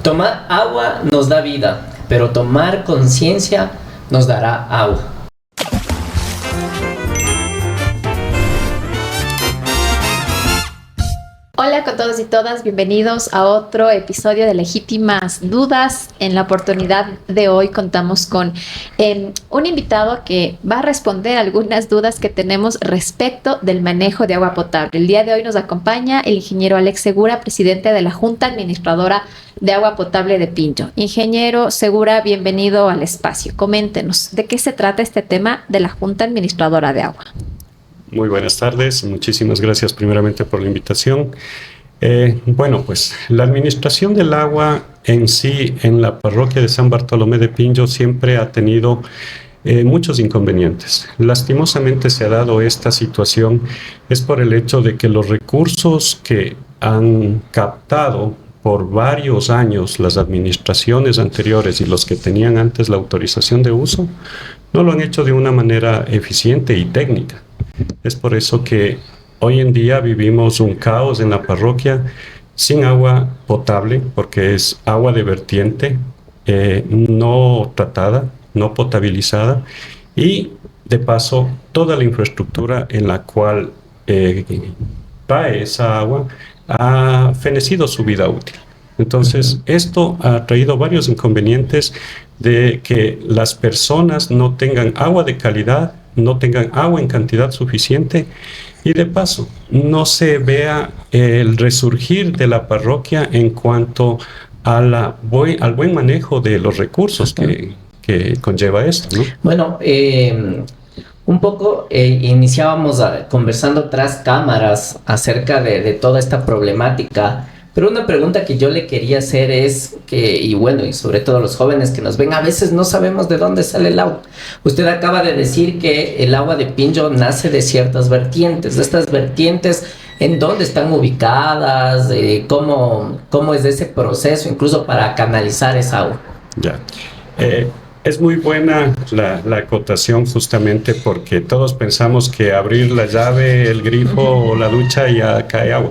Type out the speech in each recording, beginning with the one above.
Tomar agua nos da vida, pero tomar conciencia nos dará agua. Hola con todos y todas, bienvenidos a otro episodio de Legítimas Dudas. En la oportunidad de hoy contamos con un invitado que va a responder algunas dudas que tenemos respecto del manejo de agua potable. El día de hoy nos acompaña el ingeniero Alex Segura, presidente de la Junta Administradora de Agua Potable de Pincho. Ingeniero Segura, bienvenido al espacio. Coméntenos, ¿de qué se trata este tema de la Junta Administradora de Agua? Muy buenas tardes, muchísimas gracias primeramente por la invitación. Pues la administración del agua en sí en la parroquia de San Bartolomé de Pincho siempre ha tenido muchos inconvenientes. Lastimosamente se ha dado esta situación es por el hecho de que los recursos que han captado por varios años las administraciones anteriores y los que tenían antes la autorización de uso no lo han hecho de una manera eficiente y técnica. Es por eso que hoy en día vivimos un caos en la parroquia sin agua potable, porque es agua de vertiente, no tratada, no potabilizada, y de paso toda la infraestructura en la cual trae esa agua ha fenecido su vida útil. Entonces, esto ha traído varios inconvenientes de que las personas no tengan agua de calidad, no tengan agua en cantidad suficiente y de paso no se vea el resurgir de la parroquia en cuanto a al buen manejo de los recursos que conlleva esto, ¿no? Bueno, un poco iniciábamos conversando tras cámaras acerca de toda esta problemática. Pero una pregunta que yo le quería hacer es que, y sobre todo los jóvenes que nos ven, a veces no sabemos de dónde sale el agua. Usted acaba de decir que el agua de Pincho nace de ciertas vertientes. De estas vertientes, ¿en dónde están ubicadas? ¿Cómo es ese proceso, incluso para canalizar esa agua? Ya. Es muy buena la acotación justamente porque todos pensamos que abrir la llave, el grifo o la ducha y ya cae agua.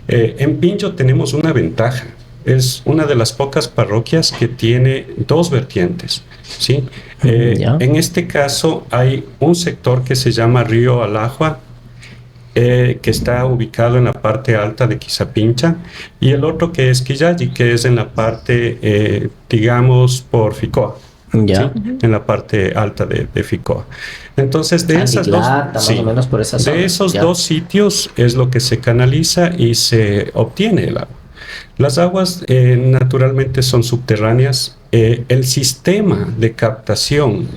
En Pincho tenemos una ventaja, es una de las pocas parroquias que tiene dos vertientes, ¿sí? En este caso hay un sector que se llama Río Alajua, que está ubicado en la parte alta de Quizapincha, y el otro que es Quillayi, que es en la parte, digamos, por Ficoa. ¿Sí? En la parte alta de Ficoa. Entonces, de esas más o menos por esa zona. De esos dos sitios es lo que se canaliza y se obtiene el agua. Las aguas naturalmente son subterráneas. El sistema de captación,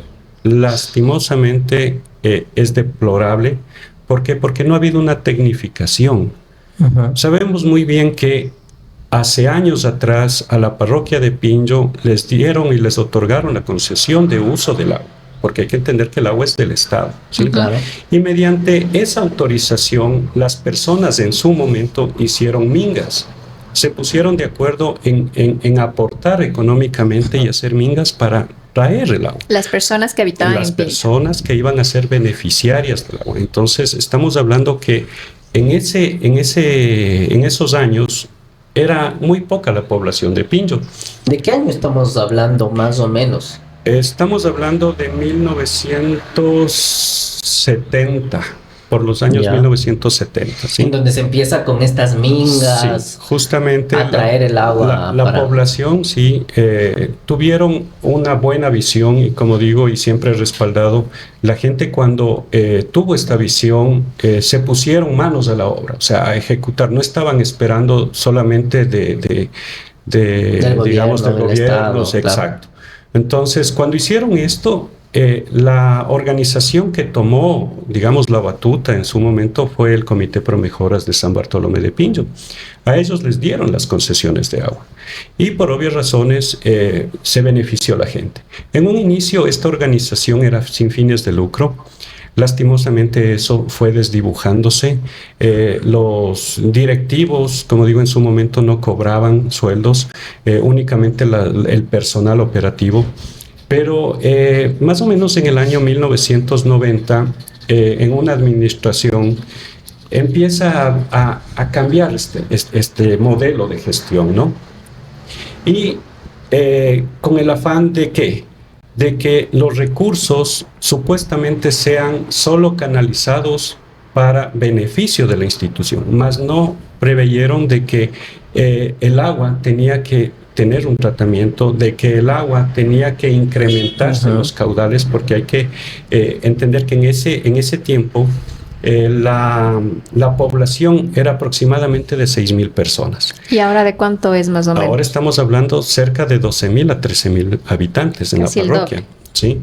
lastimosamente, es deplorable. ¿Por qué? Porque no ha habido una tecnificación. Sabemos muy bien que hace años atrás a la parroquia de Pincho les dieron y les otorgaron la concesión de uso del agua, porque hay que entender que el agua es del Estado, ¿sí? Claro. Y mediante esa autorización las personas en su momento hicieron mingas, se pusieron de acuerdo en aportar económicamente y hacer mingas para traer el agua. Las personas que habitaban en Pincho. Las personas que iban a ser beneficiarias del agua. Entonces estamos hablando que en esos años era muy poca la población de Pincho. ¿De qué año estamos hablando más o menos? Estamos hablando de 1970, por los años 1970. ¿Sí? En donde se empieza con estas mingas. Sí, justamente a traer el agua. La población, sí, tuvieron una buena visión y como digo, y siempre he respaldado, la gente cuando tuvo esta visión, se pusieron manos a la obra, o sea, a ejecutar, no estaban esperando solamente del gobierno, exacto. Claro. Entonces, cuando hicieron esto, la organización que tomó, digamos, la batuta en su momento fue el Comité Pro Mejoras de San Bartolomé de Pincho. A ellos les dieron las concesiones de agua y por obvias razones se benefició la gente. En un inicio esta organización era sin fines de lucro. Lastimosamente eso fue desdibujándose. Los directivos, como digo, en su momento no cobraban sueldos, únicamente el personal operativo. Pero más o menos en el año 1990, en una administración, empieza a cambiar este modelo de gestión, ¿no? y con el afán de ¿qué? De que los recursos supuestamente sean solo canalizados para beneficio de la institución, mas no preveyeron de que el agua tenía que tener un tratamiento, de que el agua tenía que incrementarse los caudales, porque hay que entender que en ese tiempo la población era aproximadamente de 6,000 personas. ¿Y ahora de cuánto es más o menos? Ahora estamos hablando cerca de 12,000 a 13,000 habitantes en Casi la parroquia. ¿Sí?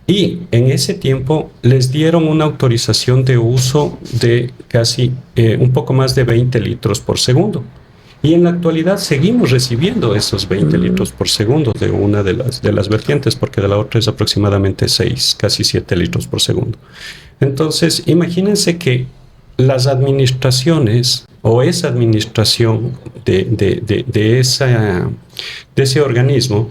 Y en ese tiempo les dieron una autorización de uso de casi un poco más de 20 litros por segundo. Y en la actualidad seguimos recibiendo esos 20 litros por segundo de una de las vertientes, porque de la otra es aproximadamente 6, casi 7 litros por segundo. Entonces, imagínense que las administraciones o esa administración de ese organismo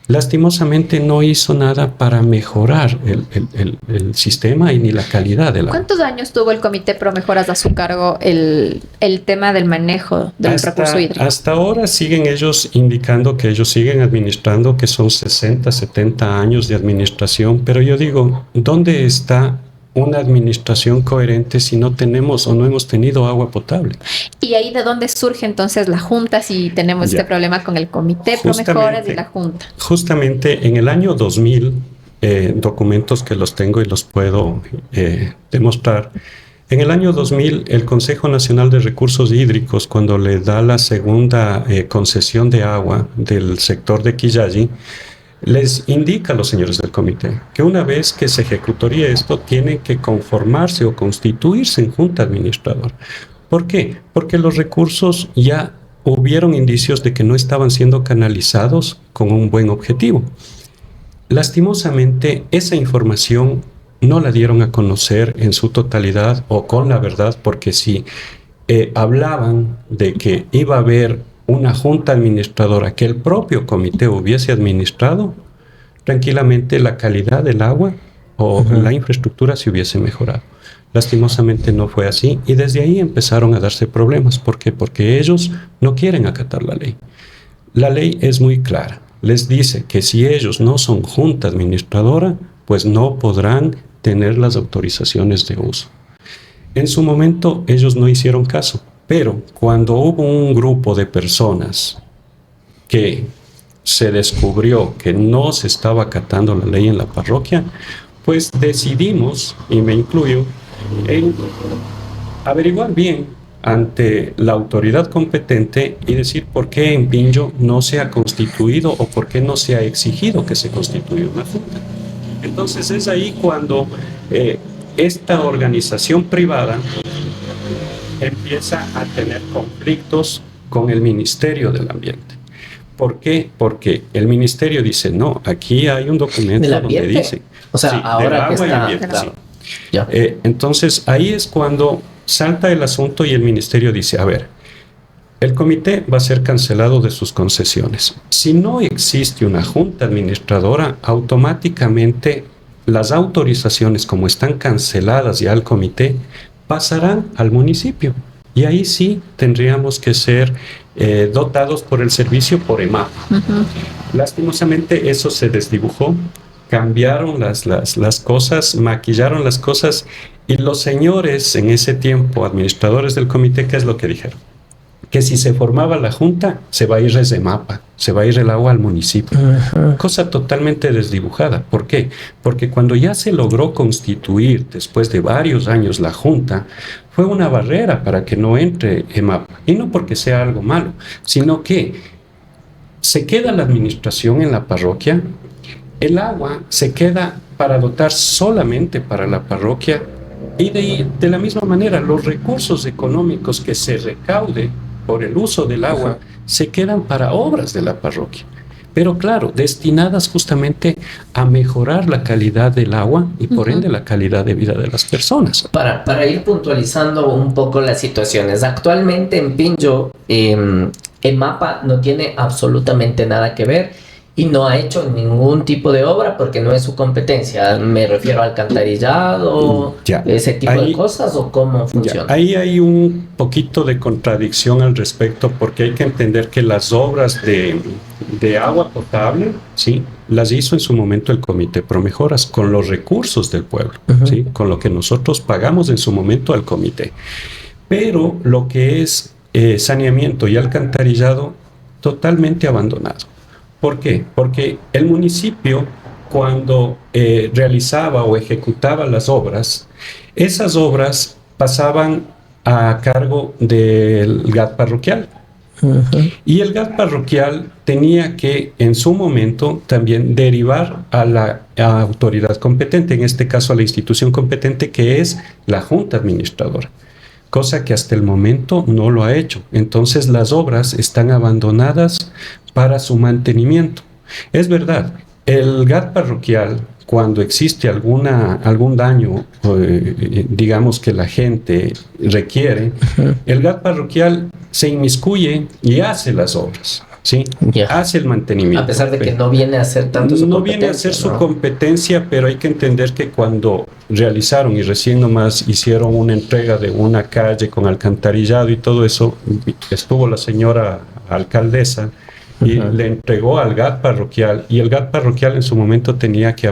lastimosamente no hizo nada para mejorar el sistema y ni la calidad del agua. ¿Cuántos años tuvo el Comité Pro Mejoras a su cargo el tema del manejo del recurso hídrico? Hasta ahora siguen ellos indicando que ellos siguen administrando, que son 60, 70 años de administración, pero yo digo, ¿dónde está una administración coherente si no tenemos o no hemos tenido agua potable? ¿Y ahí de dónde surge entonces la Junta si tenemos este problema con el Comité Pro Mejoras y la Junta? Justamente en el año 2000, documentos que los tengo y los puedo demostrar, en el año 2000 el Consejo Nacional de Recursos Hídricos, cuando le da la segunda concesión de agua del sector de Quillay, les indica a los señores del comité que una vez que se ejecutaría esto, tienen que conformarse o constituirse en junta administradora. ¿Por qué? Porque los recursos ya hubieron indicios de que no estaban siendo canalizados con un buen objetivo. Lastimosamente, esa información no la dieron a conocer en su totalidad o con la verdad, porque si hablaban de que iba a haber una junta administradora que el propio comité hubiese administrado, tranquilamente la calidad del agua o la infraestructura se hubiese mejorado. Lastimosamente no fue así y desde ahí empezaron a darse problemas. ¿Por qué? Porque ellos no quieren acatar la ley. La ley es muy clara. Les dice que si ellos no son junta administradora, pues no podrán tener las autorizaciones de uso. En su momento ellos no hicieron caso. Pero cuando hubo un grupo de personas que se descubrió que no se estaba acatando la ley en la parroquia, pues decidimos, y me incluyo, en averiguar bien ante la autoridad competente y decir por qué en Pinjo no se ha constituido o por qué no se ha exigido que se constituya una junta. Entonces es ahí cuando esta organización privada empieza a tener conflictos con el Ministerio del Ambiente. ¿Por qué? Porque el Ministerio dice, no, aquí hay un documento donde dice... O sea, sí, ahora que está... ambiente, claro. sí. Entonces, ahí es cuando salta el asunto y el Ministerio dice, a ver, el comité va a ser cancelado de sus concesiones. Si no existe una junta administradora, automáticamente las autorizaciones, como están canceladas ya al comité, pasarán al municipio y ahí sí tendríamos que ser dotados por el servicio por EMAP. Lastimosamente eso se desdibujó, cambiaron las cosas, maquillaron las cosas y los señores en ese tiempo, administradores del comité, ¿qué es lo que dijeron? Que si se formaba la junta, se va a ir desde MAPA, se va a ir el agua al municipio. Cosa totalmente desdibujada. ¿Por qué? Porque cuando ya se logró constituir, después de varios años, la junta, fue una barrera para que no entre EMAPA. Y no porque sea algo malo, sino que se queda la administración en la parroquia, el agua se queda para dotar solamente para la parroquia y de la misma manera los recursos económicos que se recaude por el uso del agua se quedan para obras de la parroquia. Pero claro, destinadas justamente a mejorar la calidad del agua y por ende la calidad de vida de las personas. Para ir puntualizando un poco las situaciones, actualmente en Pinjo, EMAPA no tiene absolutamente nada que ver y no ha hecho ningún tipo de obra porque no es su competencia. Me refiero a alcantarillado, Ya. ese tipo Ahí- de cosas, o cómo funciona. Ya, ahí hay un poquito de contradicción al respecto porque hay que entender que las obras de agua potable, ¿sí? Las hizo en su momento el Comité Promejoras con los recursos del pueblo, Ujú. ¿sí? Con lo que nosotros pagamos en su momento al comité. Pero lo que es saneamiento y alcantarillado, totalmente abandonado. ¿Por qué? Porque el municipio, cuando realizaba o ejecutaba las obras, esas obras pasaban a cargo del GAT parroquial. Ujú. Y el GAT parroquial tenía que, en su momento, también derivar a la autoridad competente, en este caso a la institución competente, que es la Junta Administradora, cosa que hasta el momento no lo ha hecho. Entonces las obras están abandonadas para su mantenimiento. Es verdad, el GAT parroquial, cuando existe algún daño, digamos que la gente requiere, el GAT parroquial se inmiscuye y hace las obras, ¿sí? Ya. Hace el mantenimiento. A pesar de que no viene a ser tanto su No competencia. viene a ser su ¿no? competencia, pero hay que entender que cuando realizaron y recién nomás hicieron una entrega de una calle con alcantarillado y todo eso, estuvo la señora alcaldesa y Ujú. le entregó al GAT parroquial, y el GAT parroquial en su momento tenía que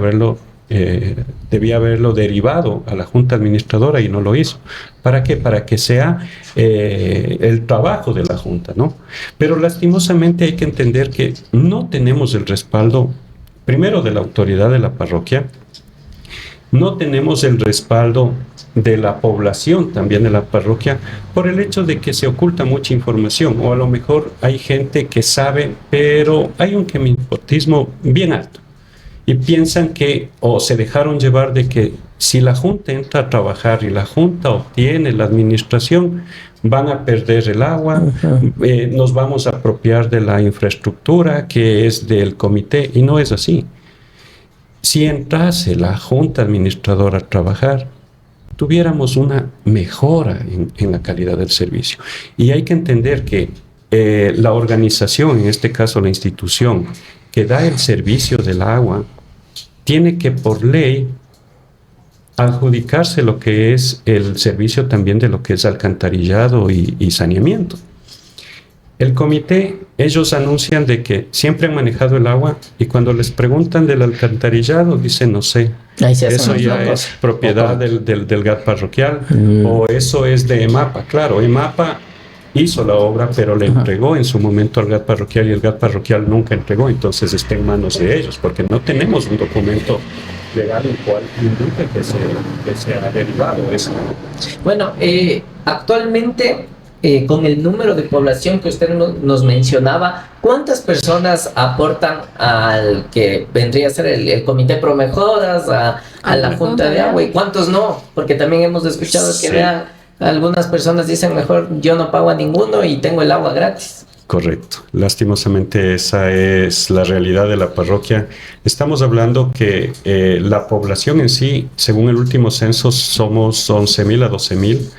debía haberlo derivado a la Junta Administradora y no lo hizo. ¿Para qué? Para que sea el trabajo de la Junta, ¿no? Pero lastimosamente hay que entender que no tenemos el respaldo, primero, de la autoridad de la parroquia, no tenemos el respaldo de la población también de la parroquia por el hecho de que se oculta mucha información, o a lo mejor hay gente que sabe, pero hay un quemispotismo bien alto y piensan que, o se dejaron llevar de que si la Junta entra a trabajar y la Junta obtiene la administración, van a perder el agua, nos vamos a apropiar de la infraestructura que es del comité, y no es así. Si entrase la Junta Administradora a trabajar, tuviéramos una mejora en la calidad del servicio. Y hay que entender que la organización, en este caso la institución, que da el servicio del agua, tiene que por ley adjudicarse lo que es el servicio también de lo que es alcantarillado y saneamiento. El comité, ellos anuncian de que siempre han manejado el agua, y cuando les preguntan del alcantarillado dicen no sé. Ahí se hacen Eso los ya locos. es propiedad del GAT parroquial, o eso es de EMAPA. Claro, EMAPA hizo la obra, pero le entregó en su momento al GAT parroquial, y el GAT parroquial nunca entregó, entonces está en manos de ellos, porque no tenemos un documento legal en cual indique que se ha derivado eso. Bueno, actualmente, con el número de población que usted nos mencionaba, ¿cuántas personas aportan al que vendría a ser el Comité Promejoras, a la Junta de Agua, y cuántos no? Porque también hemos escuchado que Sí. algunas personas dicen mejor yo no pago a ninguno y tengo el agua gratis. Correcto. Lastimosamente esa es la realidad de la parroquia. Estamos hablando que la población en sí, según el último censo, somos 11,000 a 12,000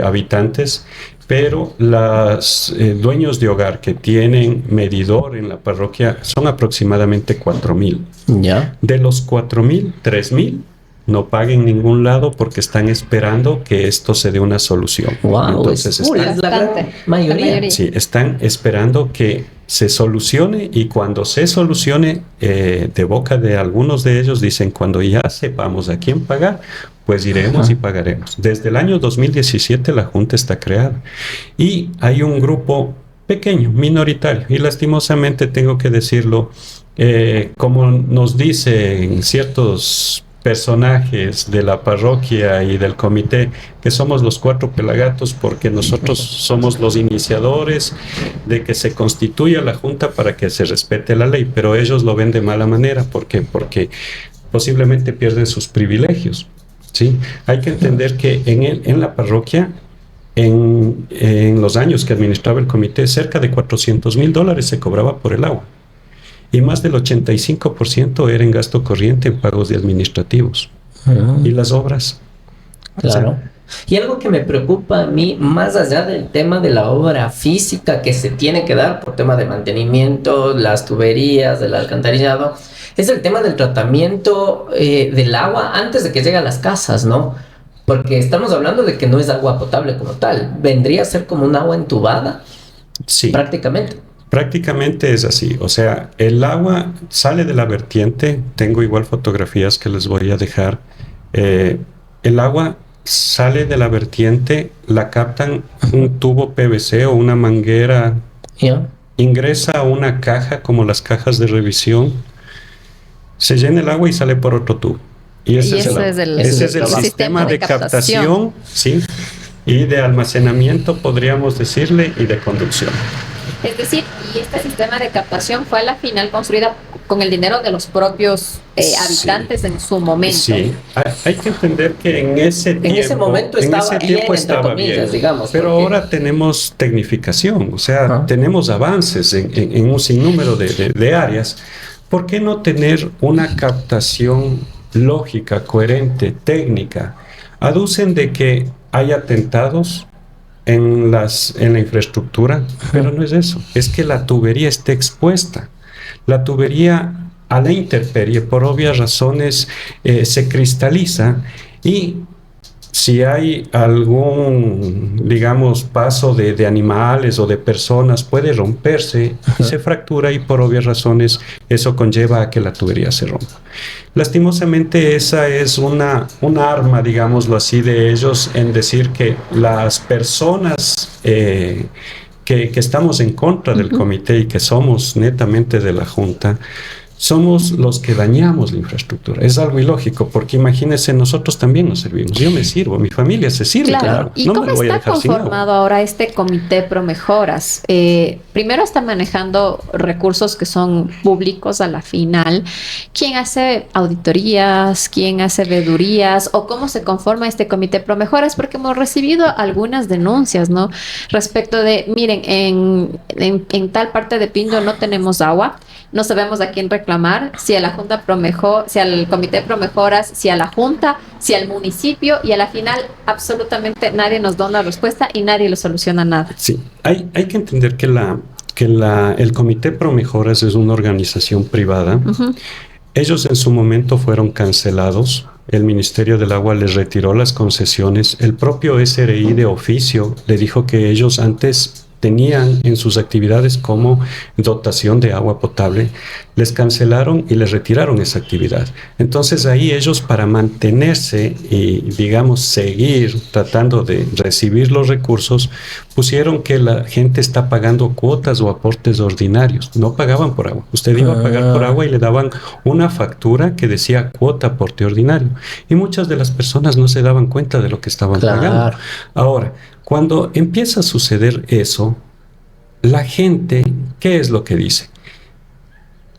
habitantes, pero los dueños de hogar que tienen medidor en la parroquia son aproximadamente 4,000. Ya. De los 4,000, 3,000 no paguen ningún lado porque están esperando que esto se dé una solución. Wow, Entonces es la gran bastante. mayoría. La mayoría. sí, están esperando que se solucione, y cuando se solucione, de boca de algunos de ellos dicen, cuando ya sepamos a quién pagar, pues iremos y pagaremos. Desde el año 2017 la Junta está creada y hay un grupo pequeño, minoritario, y lastimosamente tengo que decirlo, como nos dicen ciertos personajes de la parroquia y del comité, que somos los 4 pelagatos, porque nosotros somos los iniciadores de que se constituya la Junta para que se respete la ley, pero ellos lo ven de mala manera. ¿Por qué? Porque posiblemente pierden sus privilegios, ¿sí? Hay que entender que en la parroquia, en los años que administraba el comité, cerca de $400,000 se cobraba por el agua, y más del 85% era en gasto corriente, en pagos de administrativos. Y las obras. Claro. Y algo que me preocupa a mí, más allá del tema de la obra física que se tiene que dar por tema de mantenimiento, las tuberías, del alcantarillado, es el tema del tratamiento del agua antes de que llegue a las casas, ¿no? Porque estamos hablando de que no es agua potable como tal, vendría a ser como un agua entubada, Sí. prácticamente. Prácticamente es así, o sea, el agua sale de la vertiente, tengo igual fotografías que les voy a dejar. El agua sale de la vertiente, la captan un tubo PVC o una manguera, ¿Ya? ingresa a una caja como las cajas de revisión, se llena el agua y sale por otro tubo. Y ese ese es el sistema de captación, ¿sí? Y de almacenamiento, podríamos decirle, y de conducción. Es decir, y este sistema de captación fue a la final construida con el dinero de los propios habitantes en su momento. Sí, hay que entender que en ese momento estaba bien, entre comillas, digamos, pero porque ahora tenemos tecnificación, o sea, Ajá. tenemos avances en un sinnúmero de áreas. ¿Por qué no tener una captación lógica, coherente, técnica? Aducen de que hay atentados en la infraestructura, pero no es eso, es que la tubería está expuesta. La tubería a la intemperie, por obvias razones, se cristaliza y si hay algún, digamos, paso de animales o de personas, puede romperse y se fractura y por obvias razones eso conlleva a que la tubería se rompa. Lastimosamente esa es una arma, digámoslo así, de ellos en decir que las personas que estamos en contra del comité y que somos netamente de la Junta, somos los que dañamos la infraestructura. Es algo ilógico, porque imagínense, nosotros también nos servimos. Yo me sirvo, mi familia se sirve. Claro. ¿Y no cómo me voy a está dejar sin agua. conformado ahora este comité Promejoras? Primero está manejando recursos que son públicos a la final. ¿Quién hace auditorías? ¿Quién hace veedurías? ¿O cómo se conforma este comité Promejoras? Porque hemos recibido algunas denuncias, ¿no? Respecto de, miren, en tal parte de Pinto no tenemos agua. No sabemos a quién reclamar, si a la Junta si al Comité Promejoras, si a la Junta, si al municipio, y a la final absolutamente nadie nos da una respuesta y nadie lo soluciona nada. Sí, hay que entender que el Comité Promejoras es una organización privada. Ellos en su momento fueron cancelados. El Ministerio del Agua les retiró las concesiones. El propio SRI de oficio le dijo que ellos antes tenían en sus actividades como dotación de agua potable, les cancelaron y les retiraron esa actividad. Entonces ahí ellos, para mantenerse y, digamos, seguir tratando de recibir los recursos, pusieron que la gente está pagando cuotas o aportes ordinarios. No pagaban por agua. Usted iba a pagar por agua y le daban una factura que decía cuota aporte ordinario. Y muchas de las personas no se daban cuenta de lo que estaban pagando. Ahora, cuando empieza a suceder eso, la gente, ¿qué es lo que dice?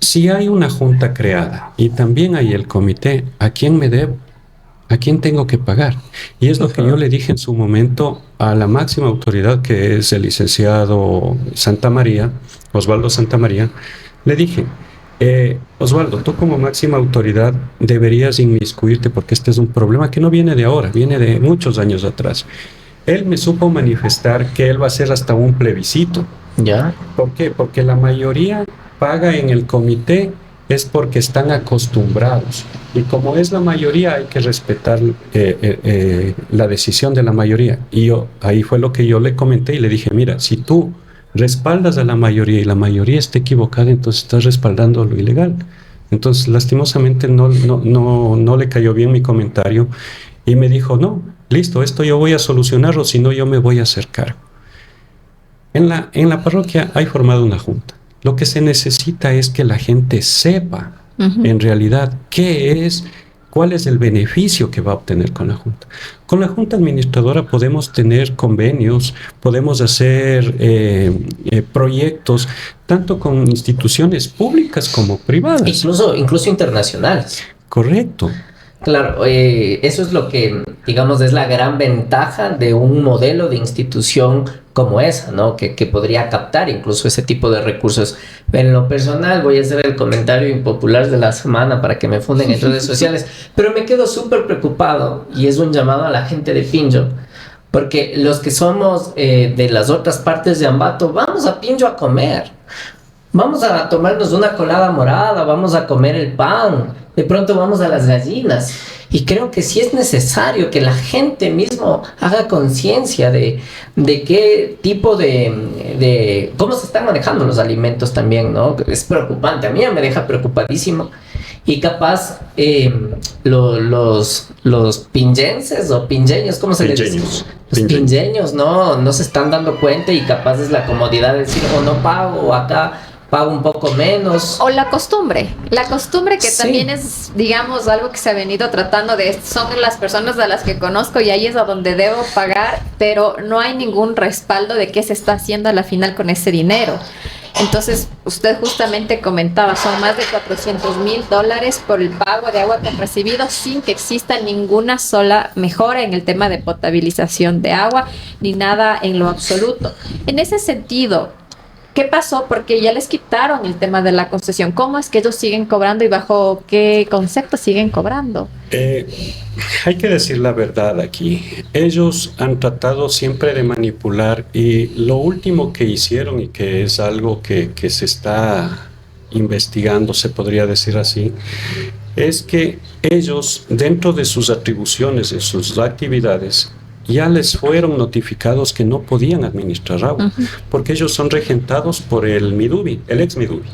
Si hay una junta creada y también hay el comité, ¿a quién me debo? ¿A quién tengo que pagar? Y es lo que yo le dije en su momento a la máxima autoridad, que es el licenciado Santamaría, Osvaldo Santamaría. Le dije, Osvaldo, tú como máxima autoridad deberías inmiscuirte, porque este es un problema que no viene de ahora, viene de muchos años atrás. Él me supo manifestar que él va a hacer hasta un plebiscito. ¿Ya? ¿Por qué? Porque la mayoría paga en el comité es porque están acostumbrados. Y como es la mayoría, hay que respetar la decisión de la mayoría. Y ahí fue lo que yo le comenté y le dije, mira, si tú respaldas a la mayoría y la mayoría está equivocada, entonces estás respaldando lo ilegal. Entonces, lastimosamente, no le cayó bien mi comentario y me dijo, no, listo, esto yo voy a solucionarlo, si no yo me voy a hacer cargo. En la parroquia hay formado una junta. Lo que se necesita es que la gente sepa en realidad cuál es el beneficio que va a obtener con la junta. Con la junta administradora podemos tener convenios, podemos hacer proyectos, tanto con instituciones públicas como privadas. Incluso internacionales. Correcto. Claro, eso es lo que, digamos, es la gran ventaja de un modelo de institución como esa, ¿no? Que podría captar incluso ese tipo de recursos. En lo personal, voy a hacer el comentario impopular de la semana para que me funden en redes sociales, pero me quedo súper preocupado y es un llamado a la gente de Pinjo, porque los que somos de las otras partes de Ambato, vamos a Pinjo a comer. Vamos a tomarnos una colada morada, vamos a comer el pan, de pronto vamos a las gallinas. Y creo que sí es necesario que la gente mismo haga conciencia de qué tipo de cómo se están manejando los alimentos también, ¿no? Es preocupante, a mí ya me deja preocupadísimo. Y capaz los pingenses o pingeños, ¿cómo se les dice? Los pingeños no se están dando cuenta y capaz es la comodidad de decir, o no pago, o acá pago un poco menos. O la costumbre que Sí. también es, digamos, algo que se ha venido tratando de, son las personas a las que conozco y ahí es a donde debo pagar, pero no hay ningún respaldo de qué se está haciendo a la final con ese dinero. Entonces, usted justamente comentaba, son más de $400,000 por el pago de agua que han recibido sin que exista ninguna sola mejora en el tema de potabilización de agua, ni nada en lo absoluto. En ese sentido, ¿qué pasó? Porque ya les quitaron el tema de la concesión. ¿Cómo es que ellos siguen cobrando y bajo qué concepto siguen cobrando? Hay que decir la verdad aquí. Ellos han tratado siempre de manipular y lo último que hicieron y que es algo que se está investigando, se podría decir así, es que ellos dentro de sus atribuciones, de sus actividades, ya les fueron notificados que no podían administrar agua, porque ellos son regentados por el Midubi, el ex Midubi.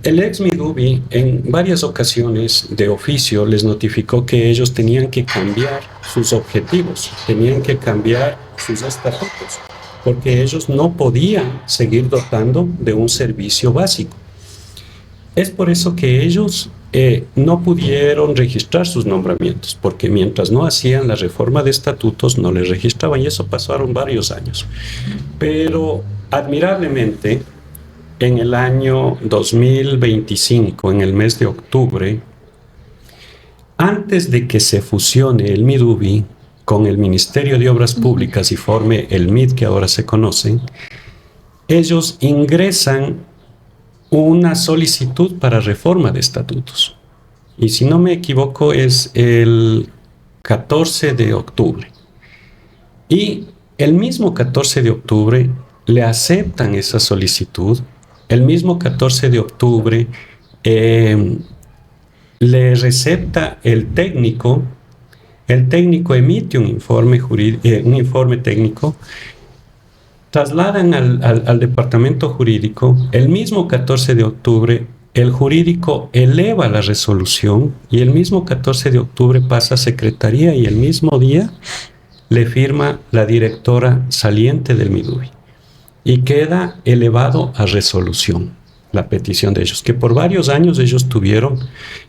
El ex Midubi en varias ocasiones de oficio les notificó que ellos tenían que cambiar sus objetivos, tenían que cambiar sus estatutos, porque ellos no podían seguir dotando de un servicio básico. Es por eso que ellos no pudieron registrar sus nombramientos, porque mientras no hacían la reforma de estatutos no les registraban y eso pasaron varios años. Pero admirablemente, en el año 2025, en el mes de octubre, antes de que se fusione el Midubi con el Ministerio de Obras Públicas y forme el MID que ahora se conoce, ellos ingresan una solicitud para reforma de estatutos. Y si no me equivoco es el 14 de octubre. Y el mismo 14 de octubre le aceptan esa solicitud. El mismo 14 de octubre le recepta el técnico emite un informe técnico, trasladan al departamento jurídico, el mismo 14 de octubre el jurídico eleva la resolución y el mismo 14 de octubre pasa a secretaría y el mismo día le firma la directora saliente del Midubi y queda elevado a resolución la petición de ellos, que por varios años ellos tuvieron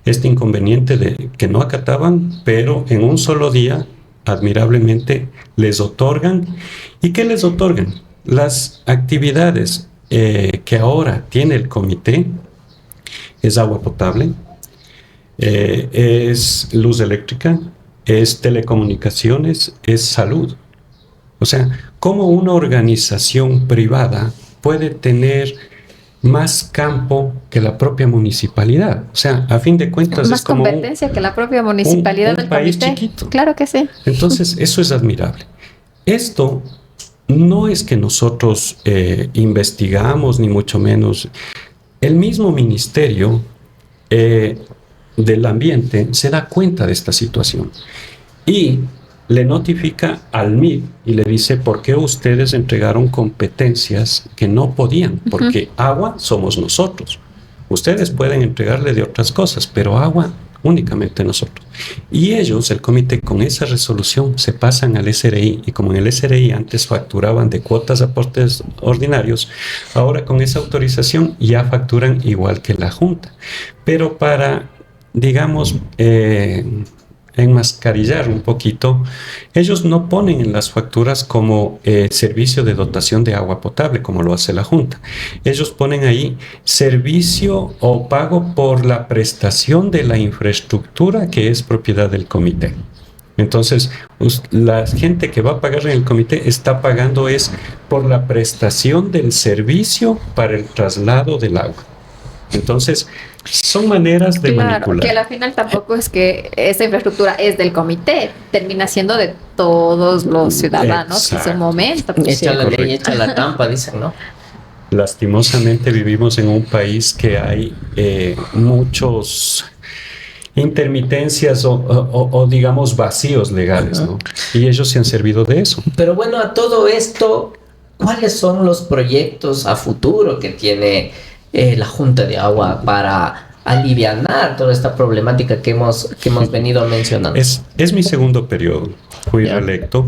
este inconveniente de que no acataban, pero en un solo día admirablemente les otorgan. ¿Y qué les otorgan? Las actividades que ahora tiene el comité es agua potable, es luz eléctrica, es telecomunicaciones, es salud. O sea, ¿cómo una organización privada puede tener más campo que la propia municipalidad? O sea, a fin de cuentas Más es como competencia que la propia municipalidad del país comité. chiquito. Claro que sí. Entonces, eso es admirable. Esto no es que nosotros investigamos, ni mucho menos. El mismo Ministerio del Ambiente se da cuenta de esta situación y le notifica al MID y le dice por qué ustedes entregaron competencias que no podían, porque agua somos nosotros. Ustedes pueden entregarle de otras cosas, pero agua únicamente nosotros. Y ellos, el comité, con esa resolución se pasan al SRI y como en el SRI antes facturaban de cuotas aportes ordinarios, ahora con esa autorización ya facturan igual que la Junta. Pero para, digamos, enmascarillar un poquito, ellos no ponen en las facturas como servicio de dotación de agua potable, como lo hace la Junta. Ellos ponen ahí servicio o pago por la prestación de la infraestructura que es propiedad del comité. Entonces, la gente que va a pagar en el comité está pagando es por la prestación del servicio para el traslado del agua. Entonces, son maneras de manipular. Que al final tampoco es que esa infraestructura es del comité, termina siendo de todos los ciudadanos en su momento. Pues, echa la ley, echa la trampa, dicen, ¿no? Lastimosamente vivimos en un país que hay muchos intermitencias o digamos vacíos legales, ¿no? Y ellos se han servido de eso. Pero bueno, a todo esto, ¿cuáles son los proyectos a futuro que tiene la Junta de Agua para alivianar toda esta problemática que hemos venido mencionando? Es mi segundo periodo, fui reelecto.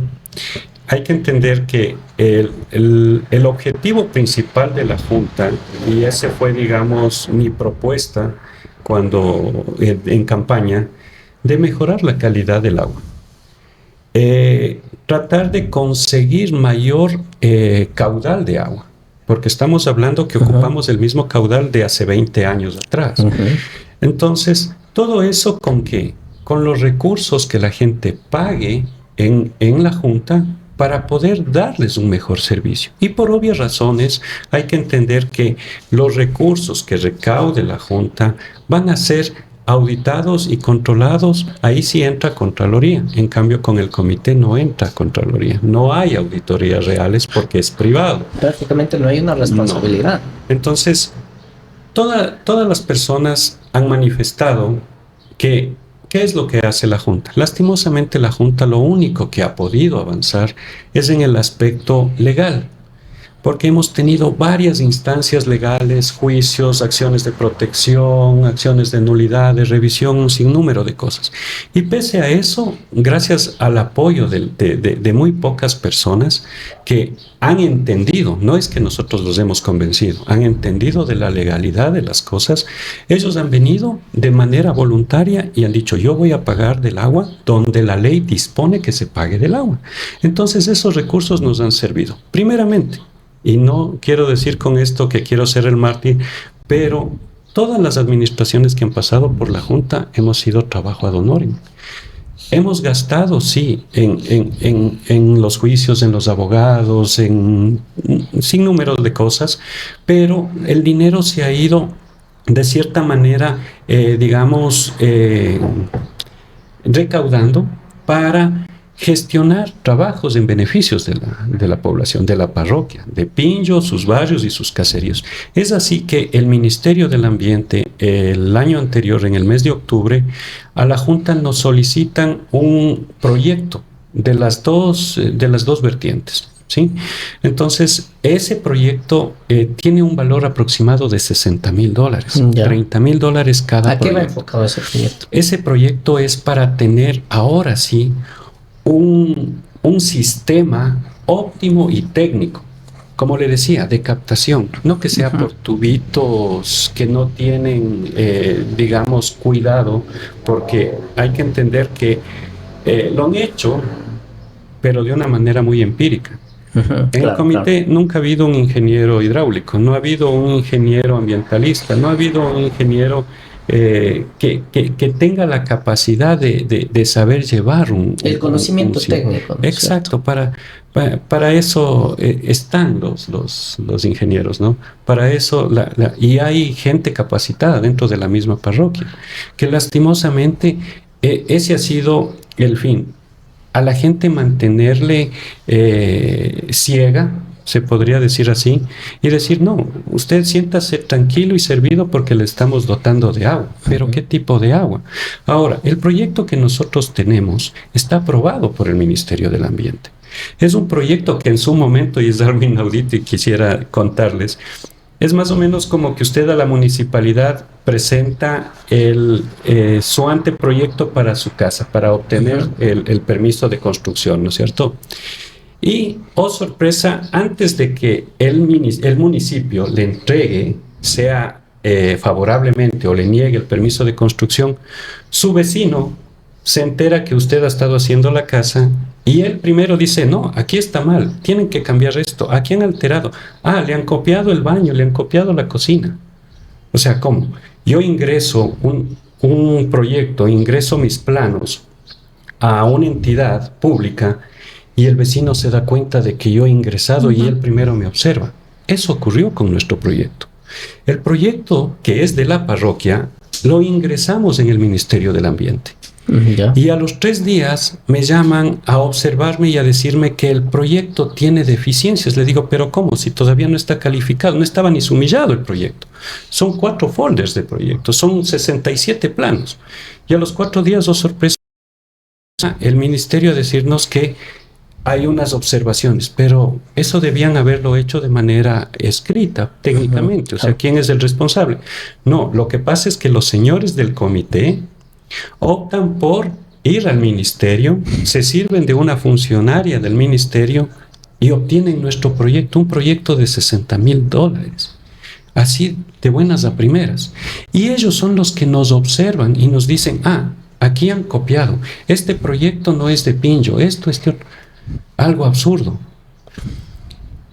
Hay que entender que el objetivo principal de la Junta, y ese fue, digamos, mi propuesta cuando en campaña, de mejorar la calidad del agua. Tratar de conseguir mayor caudal de agua, porque estamos hablando que ocupamos el mismo caudal de hace 20 años atrás. Entonces, todo eso ¿con qué? Con los recursos que la gente pague en la Junta para poder darles un mejor servicio. Y por obvias razones hay que entender que los recursos que recaude la Junta van a ser auditados y controlados. Ahí sí entra Contraloría. En cambio, con el comité no entra Contraloría. No hay auditorías reales porque es privado. Prácticamente no hay una responsabilidad. No. Entonces, todas las personas han manifestado que ¿qué es lo que hace la Junta? Lastimosamente la Junta lo único que ha podido avanzar es en el aspecto legal, porque hemos tenido varias instancias legales, juicios, acciones de protección, acciones de nulidad, de revisión, un sinnúmero de cosas. Y pese a eso, gracias al apoyo de muy pocas personas que han entendido, no es que nosotros los hemos convencido, han entendido de la legalidad de las cosas, ellos han venido de manera voluntaria y han dicho, yo voy a pagar del agua donde la ley dispone que se pague del agua. Entonces esos recursos nos han servido, primeramente. Y no quiero decir con esto que quiero ser el mártir, pero todas las administraciones que han pasado por la Junta hemos sido trabajo ad honorem. Hemos gastado, sí, en los juicios, en los abogados, en sin número de cosas, pero el dinero se ha ido de cierta manera, recaudando para gestionar trabajos en beneficios de la población, de la parroquia, de Pinjo, sus barrios y sus caseríos. Es así que el Ministerio del Ambiente, el año anterior, en el mes de octubre, a la Junta nos solicitan un proyecto de las dos vertientes, ¿sí? Entonces, ese proyecto tiene un valor aproximado de $60,000, $30,000 cada proyecto. ¿A qué va enfocado ese proyecto? Ese proyecto es para tener ahora sí un sistema óptimo y técnico, como le decía, de captación, no que sea por tubitos que no tienen, digamos, cuidado, porque hay que entender que lo han hecho, pero de una manera muy empírica. En el comité nunca ha habido un ingeniero hidráulico, no ha habido un ingeniero ambientalista, no ha habido un ingeniero que tenga la capacidad de saber llevar el conocimiento técnico, ¿no? Exacto, para eso están los ingenieros, ¿no? Para eso, y hay gente capacitada dentro de la misma parroquia, que lastimosamente ese ha sido el fin, a la gente mantenerle ciega, se podría decir así, y decir, no, usted siéntase tranquilo y servido porque le estamos dotando de agua. ¿Pero qué tipo de agua? Ahora, el proyecto que nosotros tenemos está aprobado por el Ministerio del Ambiente. Es un proyecto que en su momento, y es algo inaudito y quisiera contarles, es más o menos como que usted a la municipalidad presenta su anteproyecto para su casa, para obtener el permiso de construcción, ¿no es cierto? Y, oh sorpresa, antes de que el municipio le entregue, sea favorablemente o le niegue el permiso de construcción, su vecino se entera que usted ha estado haciendo la casa y él primero dice, no, aquí está mal, tienen que cambiar esto, aquí han alterado, le han copiado el baño, le han copiado la cocina. O sea, ¿cómo? Yo ingreso un proyecto, ingreso mis planos a una entidad pública y el vecino se da cuenta de que yo he ingresado y él primero me observa. Eso ocurrió con nuestro proyecto. El proyecto que es de la parroquia lo ingresamos en el Ministerio del Ambiente. Ya. Y a los 3 días me llaman a observarme y a decirme que el proyecto tiene deficiencias. Le digo, ¿pero cómo? Si todavía no está calificado, no estaba ni sumillado el proyecto. Son 4 folders de proyecto, son 67 planos. Y a los 4 días, oh sorpresa, el ministerio a decirnos que hay unas observaciones, pero eso debían haberlo hecho de manera escrita, técnicamente. O sea, ¿quién es el responsable? No, lo que pasa es que los señores del comité optan por ir al ministerio, se sirven de una funcionaria del ministerio y obtienen nuestro proyecto, un proyecto de $60,000, así de buenas a primeras. Y ellos son los que nos observan y nos dicen, aquí han copiado, este proyecto no es de Pinjo, esto es algo absurdo.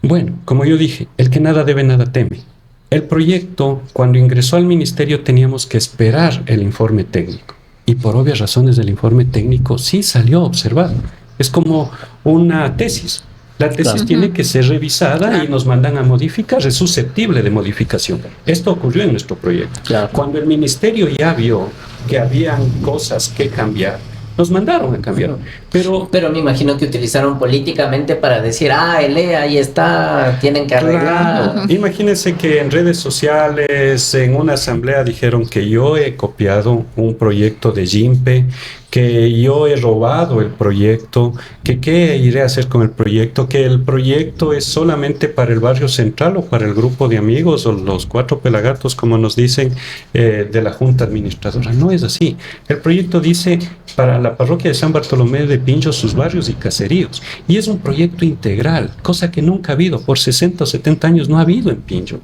Bueno, como yo dije, el que nada debe, nada teme. El proyecto, cuando ingresó al ministerio, teníamos que esperar el informe técnico. Y por obvias razones del informe técnico sí salió observado. Es como una tesis. La tesis tiene que ser revisada y nos mandan a modificar, es susceptible de modificación. Esto ocurrió en nuestro proyecto. Cuando el ministerio ya vio que habían cosas que cambiar, nos mandaron a cambiar. Pero me imagino que utilizaron políticamente para decir, ahí está, tienen que arreglar. Claro. Imagínense que en redes sociales, en una asamblea dijeron que yo he copiado un proyecto de Gimpe, que yo he robado el proyecto, que qué iré a hacer con el proyecto, que el proyecto es solamente para el barrio central o para el grupo de amigos o los 4 pelagatos, como nos dicen, de la junta administradora. No es así. El proyecto dice para la parroquia de San Bartolomé de Pinjo, sus barrios y caseríos. Y es un proyecto integral, cosa que nunca ha habido. Por 60 o 70 años no ha habido en Pinjo.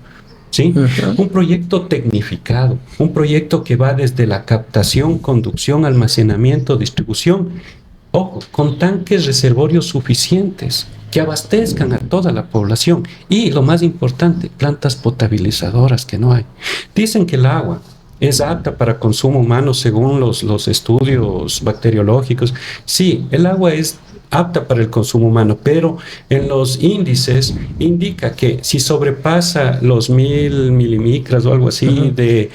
¿Sí? Un proyecto tecnificado, un proyecto que va desde la captación, conducción, almacenamiento, distribución, ojo, con tanques reservorios suficientes que abastezcan a toda la población y, lo más importante, plantas potabilizadoras que no hay. Dicen que el agua es apta para consumo humano según los estudios bacteriológicos. Sí, el agua es apta para el consumo humano, pero en los índices indica que si sobrepasa los 1000 milimicras o algo así de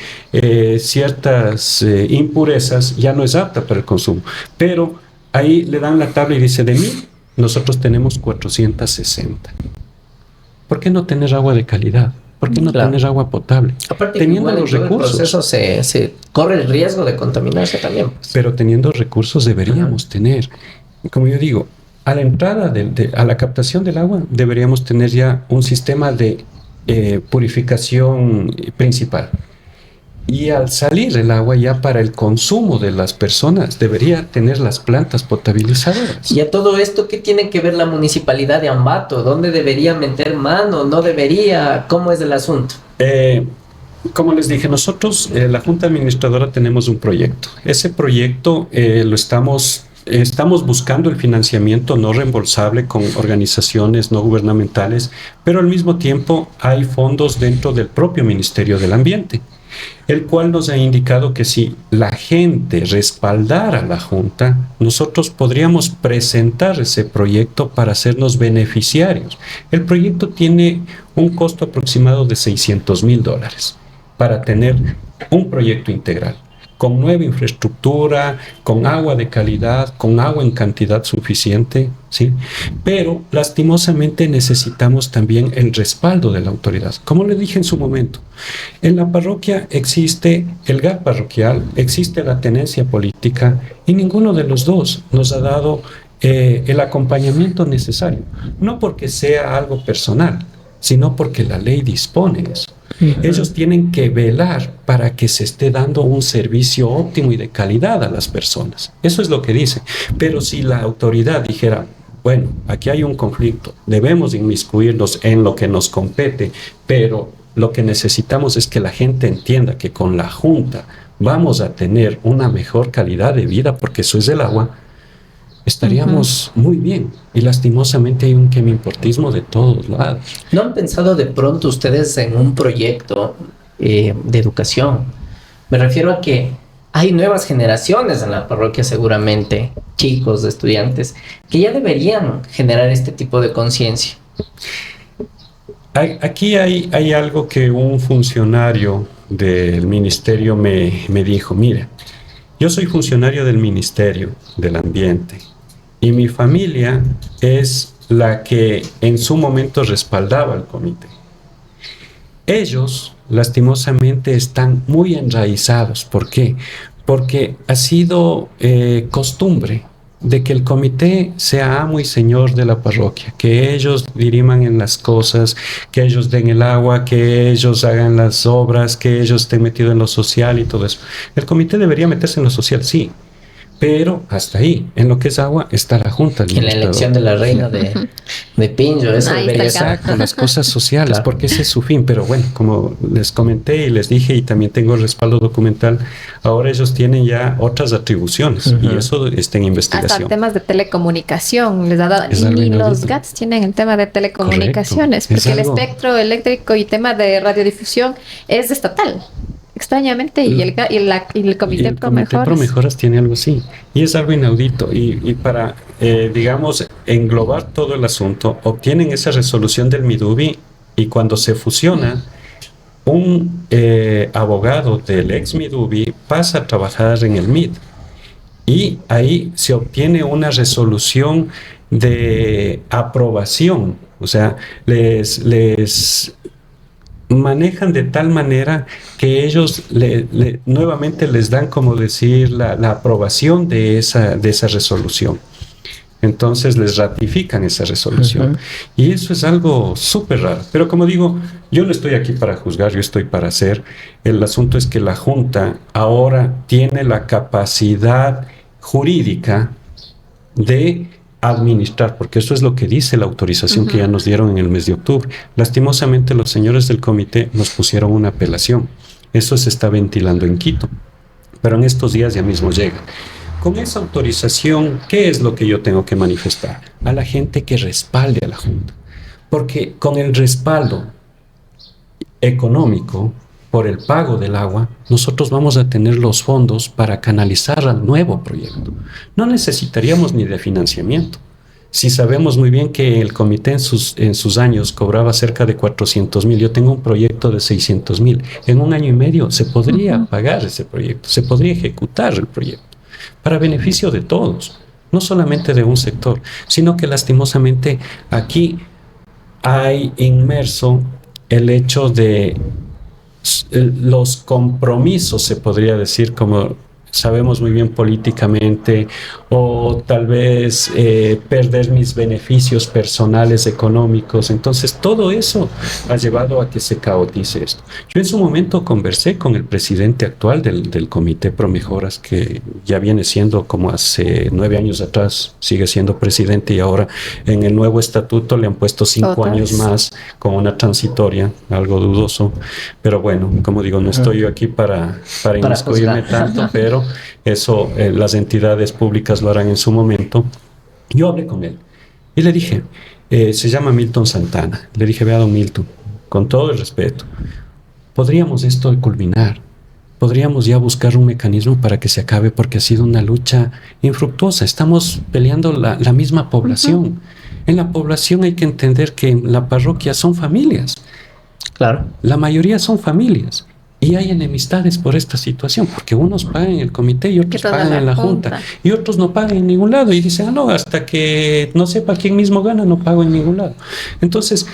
ciertas impurezas, ya no es apta para el consumo. Pero ahí le dan la tabla y dice, de 1000, nosotros tenemos 460. ¿Por qué no tener agua de calidad? ¿Por qué no tener agua potable? Aparte, teniendo los recursos. El proceso se corre el riesgo de contaminarse también. Pues. Pero teniendo recursos deberíamos tener. Como yo digo, a la entrada a la captación del agua deberíamos tener ya un sistema de purificación principal. Y al salir el agua ya para el consumo de las personas debería tener las plantas potabilizadoras. Y a todo esto, ¿qué tiene que ver la municipalidad de Ambato? ¿Dónde debería meter mano? ¿No debería? ¿Cómo es el asunto? Como les dije, nosotros, la Junta Administradora, tenemos un proyecto. Ese proyecto lo estamos buscando el financiamiento no reembolsable con organizaciones no gubernamentales, pero al mismo tiempo hay fondos dentro del propio Ministerio del Ambiente, el cual nos ha indicado que si la gente respaldara a la Junta, nosotros podríamos presentar ese proyecto para hacernos beneficiarios. El proyecto tiene un costo aproximado de $600,000 para tener un proyecto integral, con nueva infraestructura, con agua de calidad, con agua en cantidad suficiente, ¿sí? Pero lastimosamente necesitamos también el respaldo de la autoridad. Como le dije en su momento, en la parroquia existe el GAR parroquial, existe la tenencia política y ninguno de los dos nos ha dado el acompañamiento necesario. No porque sea algo personal, sino porque la ley dispone eso. Ellos tienen que velar para que se esté dando un servicio óptimo y de calidad a las personas. Eso es lo que dice. Pero si la autoridad dijera, bueno, aquí hay un conflicto, debemos inmiscuirnos en lo que nos compete, pero lo que necesitamos es que la gente entienda que con la Junta vamos a tener una mejor calidad de vida, porque eso es el agua, estaríamos muy bien. Y lastimosamente hay un quemiportismo de todos lados. ¿No han pensado de pronto ustedes en un proyecto de educación? Me refiero a que hay nuevas generaciones en la parroquia, seguramente, chicos, estudiantes, que ya deberían generar este tipo de conciencia. Aquí hay algo que un funcionario del ministerio me dijo: mire, yo soy funcionario del Ministerio del Ambiente y mi familia es la que en su momento respaldaba al comité. Ellos, lastimosamente, están muy enraizados. ¿Por qué? Porque ha sido costumbre de que el comité sea amo y señor de la parroquia, que ellos diriman en las cosas, que ellos den el agua, que ellos hagan las obras, que ellos estén metidos en lo social y todo eso. El comité debería meterse en lo social, sí, pero hasta ahí. En lo que es agua está la Junta. En la elección de la reina de Pinjo, eso Ahí debería está. ser. Exacto, las cosas sociales, Claro. porque ese es su fin. Pero bueno, como les comenté y les dije, y también tengo el respaldo documental, ahora ellos tienen ya otras atribuciones y eso está en Hasta investigación. temas de telecomunicación les ha dado. Es algo Ni los inaudito. GATS tienen el tema de telecomunicaciones, Correcto. Es porque el algo- espectro eléctrico y tema de radiodifusión es estatal, extrañamente, y el Y Comité el Pro Comité Pro Mejoras. Mejoras tiene algo así. Y es algo inaudito. Y para, digamos, englobar todo el asunto, obtienen esa resolución del Midubi y cuando se fusiona, un abogado del ex Midubi pasa a trabajar en el MID. Y ahí se obtiene una resolución de aprobación. O sea, les manejan de tal manera que ellos nuevamente les dan, como decir, la aprobación de esa resolución. Entonces les ratifican esa resolución. Y eso es algo súper raro. Pero como digo, yo no estoy aquí para juzgar, yo estoy para hacer. El asunto es que la Junta ahora tiene la capacidad jurídica de administrar, porque eso es lo que dice la autorización que ya nos dieron en el mes de octubre. Lastimosamente los señores del comité nos pusieron una apelación. Eso se está ventilando en Quito, pero en estos días ya mismo llega. Con esa autorización, ¿qué es lo que yo tengo que manifestar? A la gente que respalde a la Junta, porque con el respaldo económico por el pago del agua, nosotros vamos a tener los fondos para canalizar al nuevo proyecto. No necesitaríamos ni de financiamiento. Si sabemos muy bien que el comité en sus años cobraba cerca de 400,000, yo tengo un proyecto de 600,000. En un año y medio se podría pagar ese proyecto, se podría ejecutar el proyecto para beneficio de todos, no solamente de un sector, sino que lastimosamente aquí hay inmerso el hecho de los compromisos, se podría decir, como sabemos muy bien políticamente, o tal vez perder mis beneficios personales económicos. Entonces todo eso ha llevado a que se caotice esto. Yo en su momento conversé con el presidente actual del Comité Pro Mejoras, que ya viene siendo, como hace 9 años atrás, sigue siendo presidente, y ahora en el nuevo estatuto le han puesto 5 años más con una transitoria, algo dudoso. Pero bueno, como digo, no estoy yo aquí para inmiscuirme tanto, pero eso las entidades públicas lo harán en su momento. Yo hablé con él y le dije, se llama Milton Santana, le dije: vea, don Milton, con todo el respeto, podríamos esto culminar, podríamos ya buscar un mecanismo para que se acabe, porque ha sido una lucha infructuosa, estamos peleando la misma población. En la población hay que entender que en la parroquia son familias. Claro. La mayoría son familias. Y hay enemistades por esta situación, porque unos pagan en el comité y otros pagan en la Junta, y otros no pagan en ningún lado y dicen: no, hasta que no sepa quién mismo gana, no pago en ningún lado. Entonces,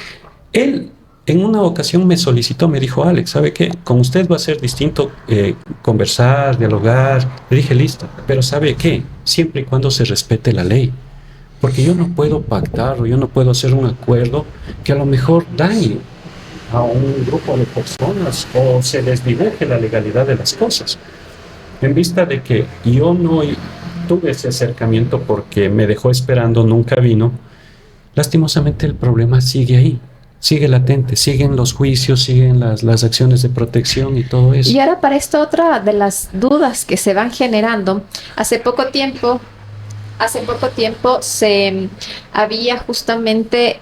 él en una ocasión me solicitó, me dijo: Alex, ¿sabe qué? Con usted va a ser distinto conversar, dialogar. Le dije: listo, pero ¿sabe qué? Siempre y cuando se respete la ley. Porque yo no puedo pactar, o yo no puedo hacer un acuerdo que a lo mejor dañe a un grupo de personas o se desdibuje la legalidad de las cosas. En vista de que yo no tuve ese acercamiento porque me dejó esperando, nunca vino, lastimosamente el problema sigue ahí. sigue latente, siguen los juicios, siguen las acciones de protección y todo eso. Y ahora para esta otra de las dudas que se van generando, hace poco tiempo se había justamente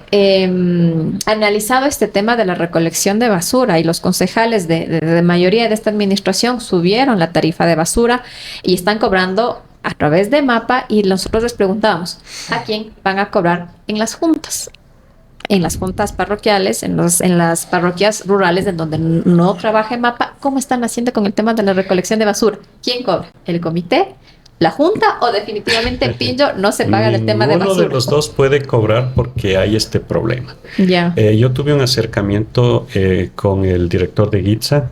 analizado este tema de la recolección de basura y los concejales de mayoría de esta administración subieron la tarifa de basura y están cobrando a través de MAPA, y nosotros les preguntábamos a quién van a cobrar en las juntas parroquiales, en las parroquias rurales en donde no trabaja MAPA. ¿Cómo están haciendo con el tema de la recolección de basura? ¿Quién cobra? ¿El comité? ¿La junta? ¿O definitivamente en Pinjo no se paga el tema de basura? Uno de los dos puede cobrar porque hay este problema. Ya. Yo tuve un acercamiento con el director de GITSA.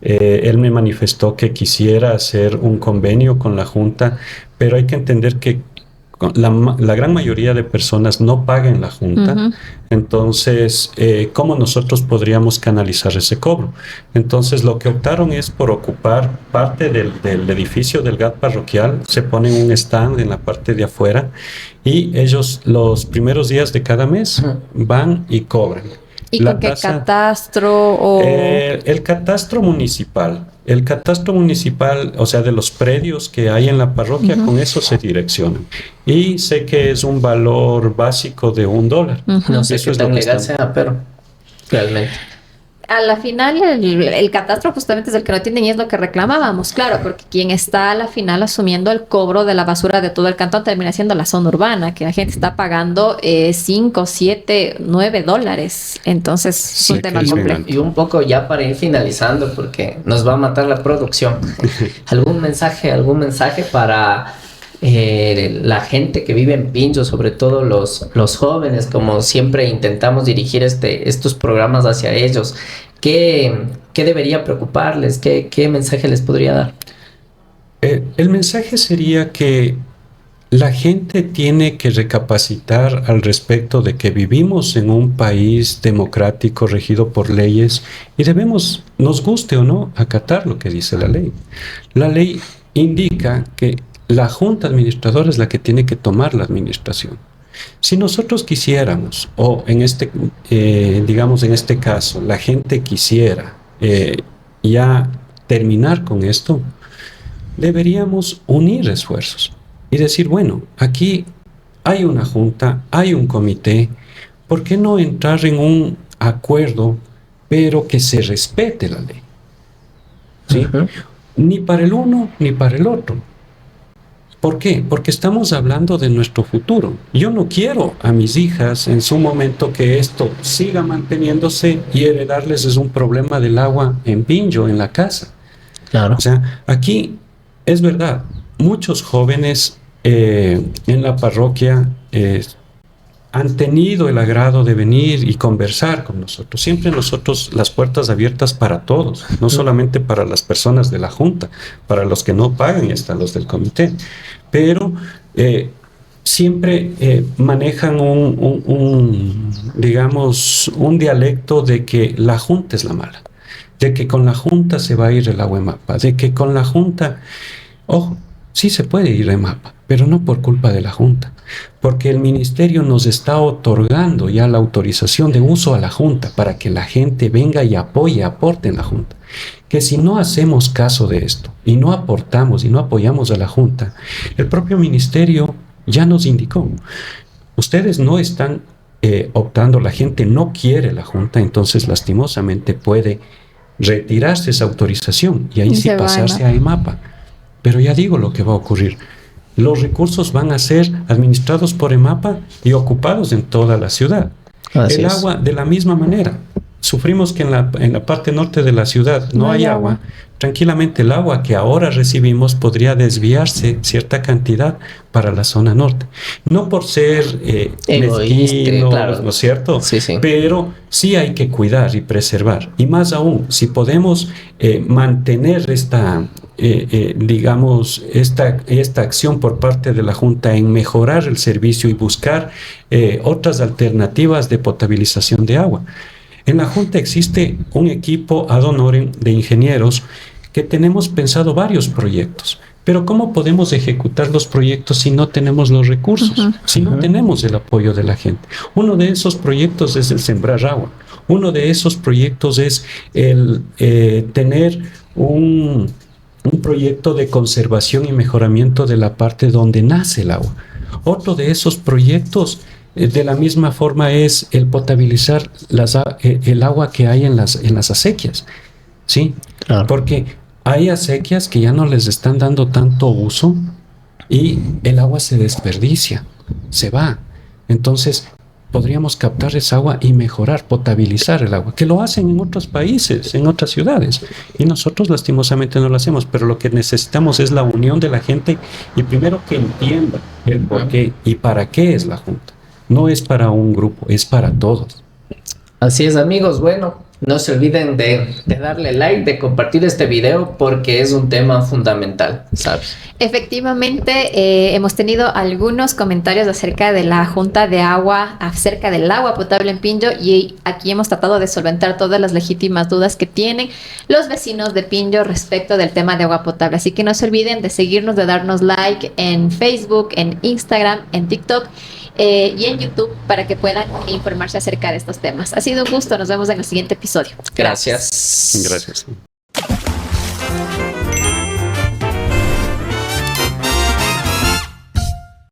Él me manifestó que quisiera hacer un convenio con la junta, pero hay que entender que la gran mayoría de personas no pagan la junta. Uh-huh. Entonces, ¿cómo nosotros podríamos canalizar ese cobro? Entonces, lo que optaron es por ocupar parte del edificio del GAT parroquial. Se ponen un stand en la parte de afuera y ellos los primeros días de cada mes van y cobran. ¿Y con qué catastro? O... El catastro municipal. El catastro municipal, o sea, de los predios que hay en la parroquia, con eso se direccionan. Y sé que es un valor básico de $1. No sé eso qué tan legal sea, pero realmente. A la final, el catastro justamente es el que no tienen y es lo que reclamábamos, claro, porque quien está a la final asumiendo el cobro de la basura de todo el cantón termina siendo la zona urbana, que la gente está pagando $5, $7, $9. Entonces, es un tema complejo. Y un poco ya para ir finalizando, porque nos va a matar la producción. ¿Algún mensaje para la gente que vive en Pinjo, sobre todo los jóvenes, como siempre intentamos dirigir estos programas hacia ellos? ¿Qué debería preocuparles? ¿Qué mensaje les podría dar? El mensaje sería que la gente tiene que recapacitar al respecto de que vivimos en un país democrático regido por leyes y debemos, nos guste o no, acatar lo que dice la ley. La ley indica que la junta administradora es la que tiene que tomar la administración. Si nosotros quisiéramos, o en digamos en este caso, la gente quisiera ya terminar con esto, deberíamos unir esfuerzos y decir, bueno, aquí hay una junta, hay un comité, ¿por qué no entrar en un acuerdo, pero que se respete la ley? ¿Sí? Uh-huh. Ni para el uno ni para el otro. ¿Por qué? Porque estamos hablando de nuestro futuro. Yo no quiero a mis hijas en su momento que esto siga manteniéndose y heredarles es un problema del agua en Pinjo, en la casa. Claro. O sea, aquí es verdad, muchos jóvenes en la parroquia han tenido el agrado de venir y conversar con nosotros. Siempre nosotros las puertas abiertas para todos, no solamente para las personas de la junta, para los que no pagan y hasta los del comité. Pero siempre manejan digamos, un dialecto de que la junta es la mala, de que con la junta se va a ir el agua en MAPA, de que con la junta, ojo, sí se puede ir en MAPA, pero no por culpa de la junta, porque el ministerio nos está otorgando ya la autorización de uso a la junta para que la gente venga y aporte en la junta. Que si no hacemos caso de esto y no aportamos y no apoyamos a la junta, el propio ministerio ya nos indicó, ustedes no están optando, la gente no quiere la junta, entonces lastimosamente puede retirarse esa autorización y ahí sí pasarse a EMAPA. Pero ya digo lo que va a ocurrir. Los recursos van a ser administrados por EMAPA y ocupados en toda la ciudad. El agua, de la misma manera. Sufrimos que en la parte norte de la ciudad no hay agua. Tranquilamente el agua que ahora recibimos podría desviarse cierta cantidad para la zona norte. No por ser mezquinos, claro, ¿no es cierto? Sí, sí. Pero sí hay que cuidar y preservar. Y más aún, si podemos mantener digamos, esta acción por parte de la Junta en mejorar el servicio y buscar otras alternativas de potabilización de agua. En la Junta existe un equipo ad honorem de ingenieros que tenemos pensado varios proyectos. Pero ¿cómo podemos ejecutar los proyectos si no tenemos los recursos, si no tenemos el apoyo de la gente? Uno de esos proyectos es el Sembrar Agua. Uno de esos proyectos es el tener un proyecto de conservación y mejoramiento de la parte donde nace el agua. Otro de esos proyectos, de la misma forma, es el potabilizar el agua que hay en las acequias, ¿sí? Claro. Porque hay acequias que ya no les están dando tanto uso y el agua se desperdicia, se va. Entonces, podríamos captar esa agua y mejorar, potabilizar el agua, que lo hacen en otros países, en otras ciudades. Y nosotros lastimosamente no lo hacemos, pero lo que necesitamos es la unión de la gente y primero que entienda el por qué y para qué es la Junta. No es para un grupo, es para todos. Así es, amigos. Bueno, no se olviden de darle like, de compartir este video porque es un tema fundamental, ¿sabes? Efectivamente, hemos tenido algunos comentarios acerca de la Junta de Agua, acerca del agua potable en Pinjo, y aquí hemos tratado de solventar todas las legítimas dudas que tienen los vecinos de Pinjo respecto del tema de agua potable. Así que no se olviden de seguirnos, de darnos like en Facebook, en Instagram, en TikTok y en YouTube para que puedan informarse acerca de estos temas. Ha sido un gusto, nos vemos en el siguiente episodio. Gracias. Gracias.